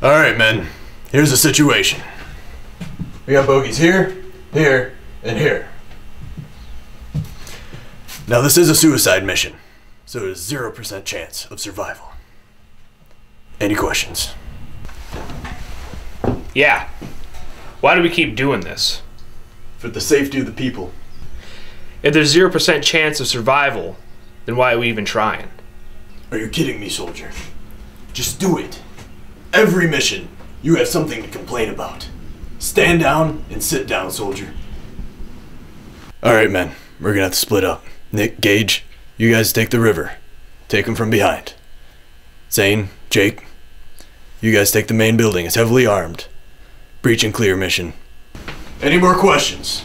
Alright, men. Here's the situation. We got bogeys here, here, and here. Now this is a suicide mission, so there's 0% chance of survival. Any questions? Yeah. Why do we keep doing this? For the safety of the people. If there's 0% chance of survival, then why are we even trying? Are you kidding me, soldier? Just do it. Every mission, you have something to complain about. Stand down and sit down, soldier. Alright, men. We're gonna have to split up. Nick, Gage, you guys take the river. Take them from behind. Zane, Jake, you guys take the main building. It's heavily armed. Breach and clear mission. Any more questions?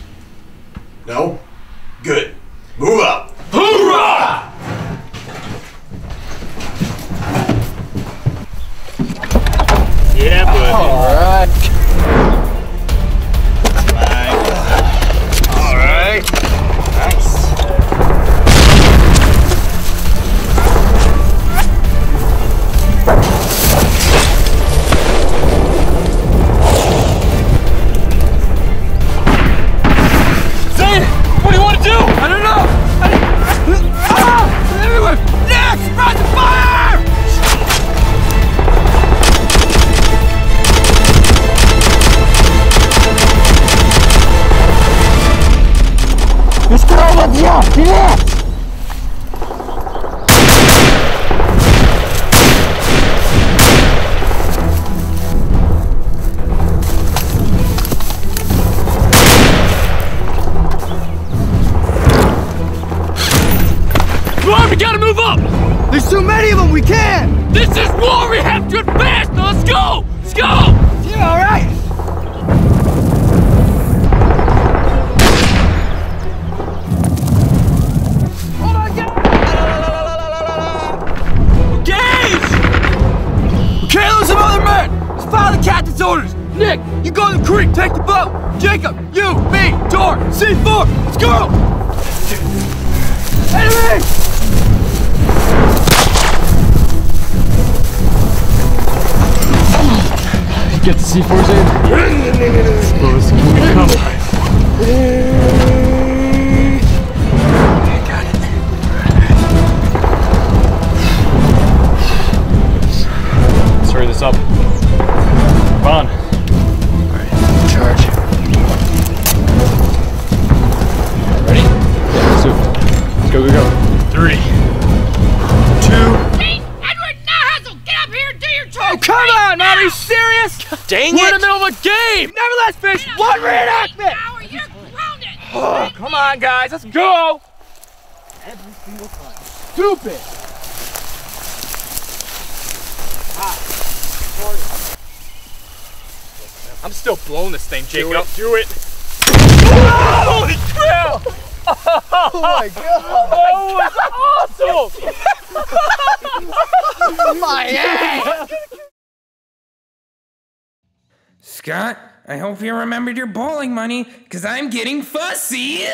No? Good. Move out. Hoorah! Yeah, buddy. Alright. Alright. Nice. Zane, what do you want to do? I don't know. Everywhere. Nick, surprise the fire! Let's go, let's go! Yeah! Come on, we gotta move up! There's too many of them, we can't! This is war, we have to advance! Now let's go! Let's go! Yeah, alright! Hold on, Gage! We can't lose another man! Let's follow the captain's orders! Nick, you go to the creek, take the boat! Jacob, you, me, Tor, C4, let's go! Enemy! Get the C4s in. Suppose can we come? Got it. Let's hurry this up. Come on. Alright, charge. Ready? Yeah, so let's go, go. 3, 2. Hey, Edward Nahazel, get up here and do your job! Oh, come on, man, are you serious? Dang We're in it! the middle of a game! Never let us finish one reenactment! Hour, you're grounded! Oh, come on, guys, let's go! Every single time. Stupid! I'm still blowing this thing, Jacob. Do it. Holy crap! Oh my god! Oh, it's awesome! My ass! Scott, I hope you remembered your bowling money, because I'm getting fussy.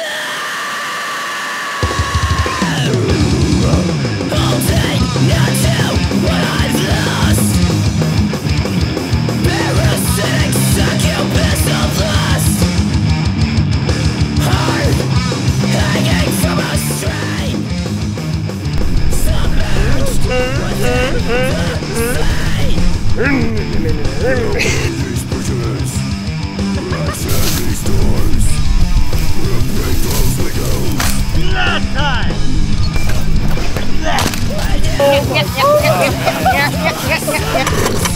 Yes, yes, yes, yes, yes, yes, yes, yes, yes.